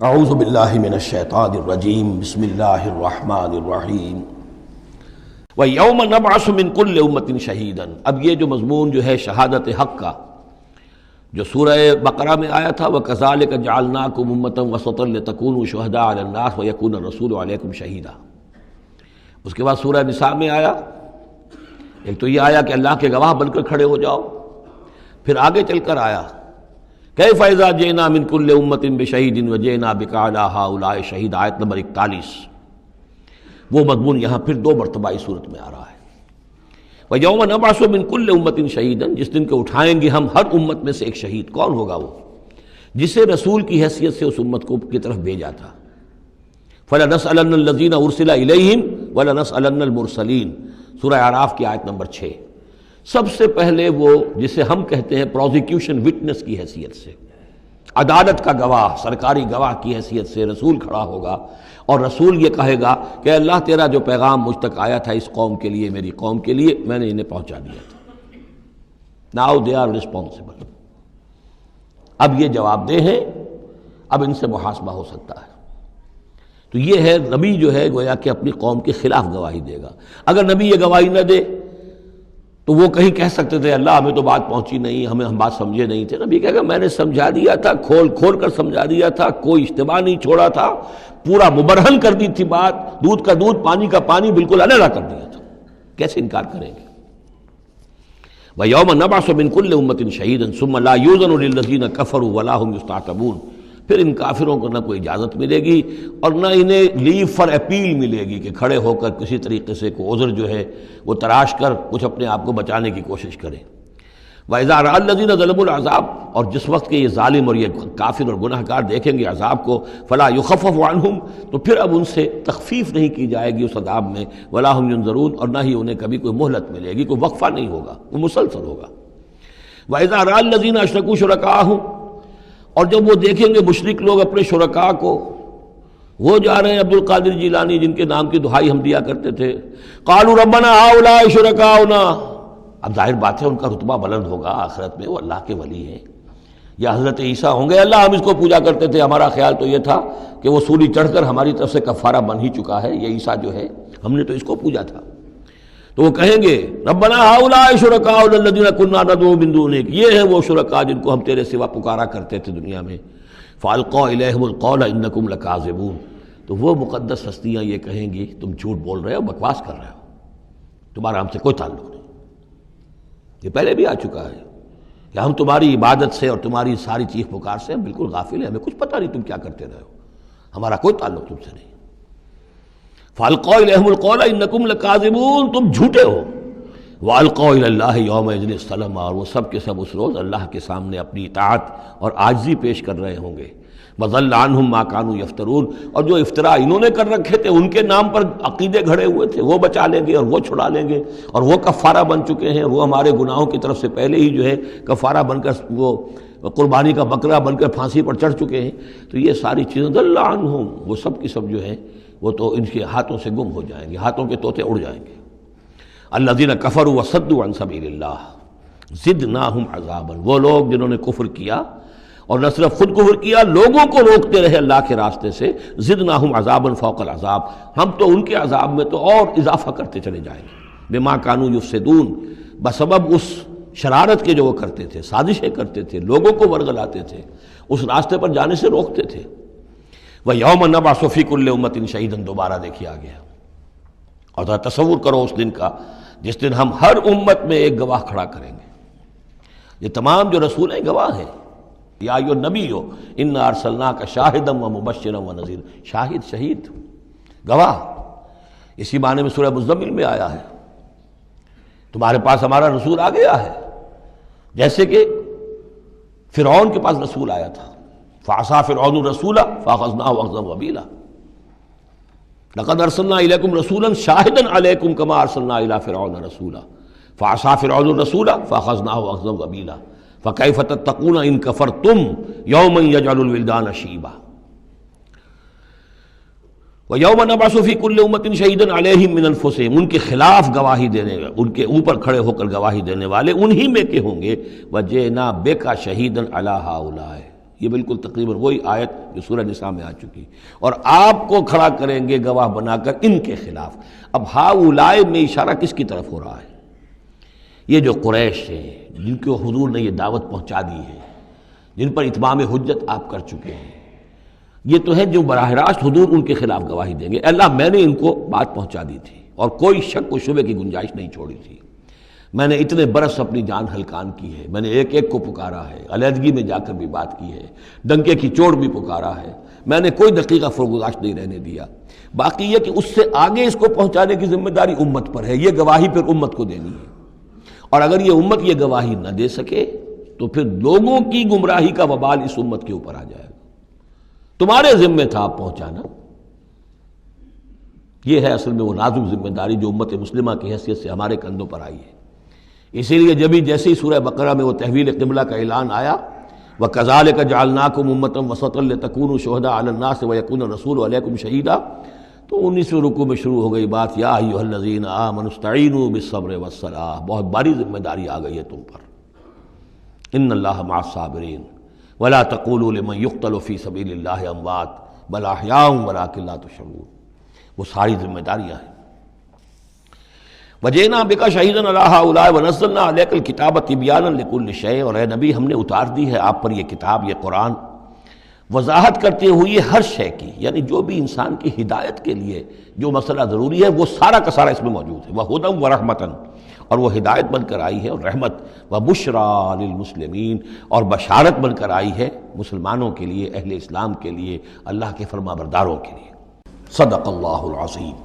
اعوذ باللہ من الشیطان الرجیم بسم اللہ الرحمن الرحیم وَيَوْمَ نَبْعَثُ مِنْ كُلِّ أُمَّةٍ شَهِيدًا۔ اب یہ جو مضمون جو ہے شہادت حق کا، جو سورہ بقرہ میں آیا تھا وَكَذَلِكَ جَعَلْنَاكُمْ أُمَّةً وَسَطًا لِتَكُونُوا شُهَدَاءَ عَلَى النَّاسِ وَيَكُونَ الرَّسُولُ عَلَيْكُمْ شَهِيدًا۔ اس کے بعد سورہ نساء میں آیا، ایک تو یہ آیا کہ اللہ کے گواہ بن کر کھڑے ہو جاؤ، پھر آگے چل کر آیا کیف اذا جئنا من كل امة بشہید وجئنا بک علی ہؤلاء شہید، آیت نمبر 41۔ وہ مضمون یہاں پھر دو مرتبہ اس صورت میں آ رہا ہے۔ وَيَوْمَ نَبْعَثُ مِنْ كُلِّ أُمَّةٍ شَهِيدًا، جس دن کو اٹھائیں گے ہم ہر امت میں سے ایک شہید۔ کون ہوگا وہ؟ جسے رسول کی حیثیت سے اس امت کو کی طرف بھیجا تھا۔ فَلَنَسْأَلَنَّ الَّذِينَ أُرْسِلَ إِلَيْهِمْ وَلَنَسْأَلَنَّ الْمُرْسَلِينَ، سورہ اعراف کی آیت نمبر 6۔ سب سے پہلے وہ جسے ہم کہتے ہیں پروزیکیوشن وٹنس کی حیثیت سے، عدالت کا گواہ، سرکاری گواہ کی حیثیت سے رسول کھڑا ہوگا، اور رسول یہ کہے گا کہ اللہ تیرا جو پیغام مجھ تک آیا تھا اس قوم کے لیے، میری قوم کے لیے، میں نے انہیں پہنچا دیا تھا۔ Now they are responsible. اب یہ جواب دہ ہیں، اب ان سے محاسبہ ہو سکتا ہے۔ تو یہ ہے نبی جو ہے گویا کہ اپنی قوم کے خلاف گواہی دے گا۔ اگر نبی یہ گواہی نہ دے تو وہ کہیں کہہ سکتے تھے اللہ ہمیں تو بات پہنچی نہیں، ہم بات سمجھے نہیں تھے۔ نبی کہے گا میں نے سمجھا دیا تھا، کھول کھول کر سمجھا دیا تھا، کوئی اجتماع نہیں چھوڑا تھا، پورا مبرہن کر دی تھی بات، دودھ کا دودھ پانی کا پانی بالکل علیحدہ کر دیا تھا۔ کیسے انکار کریں گے؟ وَيَوْمَ نَبْعَثُ مِنْ كُلِّ أُمَّةٍ شَهِيدًا ثُمَّ لَا يُؤْذَنُ لِلَّذِينَ كَفَرُوا وَلَا هُمْ يُسْتَعْتَبُونَ۔ پھر ان کافروں کو نہ کوئی اجازت ملے گی اور نہ انہیں لیو فار اپیل ملے گی کہ کھڑے ہو کر کسی طریقے سے کوئی عذر جو ہے وہ تراش کر کچھ اپنے آپ کو بچانے کی کوشش کریں۔ وَإِذَا رَأَى الَّذِينَ ظَلَمُوا الْعَذَابَ، اور جس وقت کہ یہ ظالم اور یہ کافر اور گناہ گار دیکھیں گے عذاب کو، فَلَا يُخَفَّفُ عَنْهُمْ، تو پھر اب ان سے تخفیف نہیں کی جائے گی اس عذاب میں، وَلَا هُمْ يُنظَرُونَ، اور نہ ہی انہیں کبھی کوئی مہلت ملے گی، کوئی وقفہ نہیں ہوگا، وہ مسلسل ہوگا۔ وَإِذَا رَأَى الَّذِينَ أَشْرَكُوا شُرَكَاءَهُمْ، اور جب وہ دیکھیں گے مشرک لوگ اپنے شرکاء کو، وہ جا رہے ہیں عبد القادر جیلانی جن کے نام کی دہائی ہم دیا کرتے تھے، قالوا ربنا هؤلاء شركاؤنا، اب ظاہر بات ہے ان کا رتبہ بلند ہوگا آخرت میں، وہ اللہ کے ولی ہیں، یا حضرت عیسیٰ ہوں گے اللہ ہم اس کو پوجا کرتے تھے، ہمارا خیال تو یہ تھا کہ وہ سولی چڑھ کر ہماری طرف سے کفارہ بن ہی چکا ہے، یہ عیسیٰ جو ہے ہم نے تو اس کو پوجا تھا۔ تو وہ کہیں گے ربنا هؤلاء شركاؤنا الذين كنا ندعو من دونك، یہ ہیں وہ شرکاء جن کو ہم تیرے سوا پکارا کرتے تھے دنیا میں۔ فالقوا اليهم القول انكم لكاذبون، تو وہ مقدس ہستیاں یہ کہیں گی تم جھوٹ بول رہے ہو، بکواس کر رہے ہو، تمہارا ہم سے کوئی تعلق نہیں۔ یہ پہلے بھی آ چکا ہے کہ ہم تمہاری عبادت سے اور تمہاری ساری چیخ پکار سے ہم بالکل غافل ہیں، ہمیں کچھ پتہ نہیں تم کیا کرتے رہے ہو، ہمارا کوئی تعلق تم سے نہیں۔ فَأَلْقَوْا إِلَيْهِمُ الْقَوْلَ إِنَّكُمْ لَكَاذِبُونَ، تم جھوٹے ہو۔ وَأَلْقَوْا إِلَى اللَّهِ يَوْمَئِذٍ السَّلَامَ، اور وہ سب کے سب اس روز اللہ کے سامنے اپنی اطاعت اور عاجزی پیش کر رہے ہوں گے۔ وَضَلَّ عَنْهُمْ مَا كَانُوا يَفْتَرُونَ، اور جو افتراء انہوں نے کر رکھے تھے، ان کے نام پر عقیدے گھڑے ہوئے تھے، وہ بچا لیں گے اور وہ چھڑا لیں گے، اور وہ کفارہ بن چکے ہیں، وہ ہمارے گناہوں کی طرف سے پہلے ہی جو ہے کفارہ بن کر وہ قربانی کا بکرا بن کر پھانسی پر چڑھ چکے ہیں۔ تو یہ ساری چیزیں ضل عنہم، وہ سب کی سب جو ہیں وہ تو ان کے ہاتھوں سے گم ہو جائیں گے، ہاتھوں کے طوطے اڑ جائیں گے۔ الذین کفروا وصدوا عن سبیل اللہ زدناہم عذابا، وہ لوگ جنہوں نے کفر کیا اور نہ صرف خود کفر کیا، لوگوں کو روکتے رہے اللہ کے راستے سے، زدناہم عذابا فوق العذاب، ہم تو ان کے عذاب میں تو اور اضافہ کرتے چلے جائیں گے۔ بما کانوا یفسدون، بسبب اس شرارت کے جو وہ کرتے تھے، سازشیں کرتے تھے، لوگوں کو ورگلاتے تھے، اس راستے پر جانے سے روکتے تھے۔ وَيَوْمَ نَبْعَثُ فِي كُلِّ أُمَّةٍ شَهِيدًا، دوبارہ دیکھیے آ گیا، اور ذرا تصور کرو اس دن کا جس دن ہم ہر امت میں ایک گواہ کھڑا کریں گے۔ یہ تمام جو رسول ہیں گواہ ہیں۔ یا ایھا النبی انا ارسلناک شاہدا ومبشرا ونذیرا، شاہد شہید گواہ، اسی معنی میں سورہ مزمل میں آیا ہے، تمہارے پاس ہمارا رسول آ گیا ہے، جیسے کہ فرعون کے پاس رسول آیا تھا، فعصى فرعون الرسول فاخذناه اخذا وبیلا، لقد ارسلنا الیکم رسولا شاہدا علیکم کما ارسلنا الی فرعون رسولا فعصى فرعون الرسول فاخذناه اخذا وبیلا فکیف تتقون ان کفرتم یوما یجعل الولدان شیبا۔ وَيَوْمَ نَبْعَثُ فِي كُلِّ أُمَّةٍ شَهِيدًا عَلَيْهِمْ مِنْ أَنفُسِهِمْ، ان کے خلاف گواہی دینے، ان کے اوپر کھڑے ہو کر گواہی دینے والے انہی میں کے ہوں گے۔ وَجِئْنَا بِكَ شَهِيدًا عَلَىٰ هَٰؤُلَاءِ، یہ بالکل تقریباً وہی آیت جو سورہ نساء میں آ چکی. اور آپ کو کھڑا کریں گے گواہ بنا کر ان کے خلاف. اب ہؤلاء میں اشارہ کس کی طرف ہو رہا ہے؟ یہ جو قریش ہیں جن کو حضور نے یہ دعوت پہنچا دی ہے، جن پر اتمام حجت آپ کر چکے ہیں، یہ تو ہے جو براہ راست حضور ان کے خلاف گواہی دیں گے. اللہ میں نے ان کو بات پہنچا دی تھی اور کوئی شک و شبے کی گنجائش نہیں چھوڑی تھی. میں نے اتنے برس اپنی جان ہلکان کی ہے، میں نے ایک ایک کو پکارا ہے، علیحدگی میں جا کر بھی بات کی ہے، ڈنکے کی چوٹ بھی پکارا ہے، میں نے کوئی دقیقہ فرگزاشت نہیں رہنے دیا. باقی یہ کہ اس سے آگے اس کو پہنچانے کی ذمہ داری امت پر ہے. یہ گواہی پھر امت کو دینی ہے، اور اگر یہ امت یہ گواہی نہ دے سکے تو پھر لوگوں کی گمراہی کا وبال اس امت کے اوپر آ جائے گا. تمہارے ذمہ تھا آپ پہنچانا. یہ ہے اصل میں وہ نازک ذمہ داری جو امت مسلمہ کی حیثیت سے ہمارے کندھوں پر آئی ہے. اسی لیے جیسے ہی سورہ بقرہ میں وہ تحویل قبلہ کا اعلان آیا، وَكَذَلِكَ جَعَلْنَاكُمْ أُمَّةً وَسَطًا لِتَكُونُوا شُهَدَاءَ عَلَى النَّاسِ وَيَكُونَ الرَّسُولُ عَلَيْكُمْ شَهِيدًا، تو 19ویں رکوع میں شروع ہو گئی بات، یا ایھا الذین آمنوا استعینوا بالصبر والصلاۃ. بہت بڑی ذمہ داری آ گئی ہے تم پر. ان اللہ مع الصابرین ولا تقولوا لمن يقتل في سبيل الله اموات بل احیاء ولكن لا تشعرون. وہ ساری ذمہ داریاں ہیں. وجئنا بک شہیدا علی ہؤلاء ونزلنا علیک الکتاب تبیانا لکل شیء. اور اے نبی ہم نے اتار دی ہے آپ پر یہ کتاب، یہ قرآن، وضاحت کرتے ہوئے ہر شے کی، یعنی جو بھی انسان کی ہدایت کے لیے جو مسئلہ ضروری ہے وہ سارا کا سارا اس میں موجود ہے. وہدی ورحمۃ، اور وہ ہدایت بن کر آئی ہے اور رحمت. وبشریٰ للمسلمین، اور بشارت بن کر آئی ہے مسلمانوں کے لیے، اہل اسلام کے لیے، اللہ کے فرما برداروں کے لیے. صدق اللہ العظیم.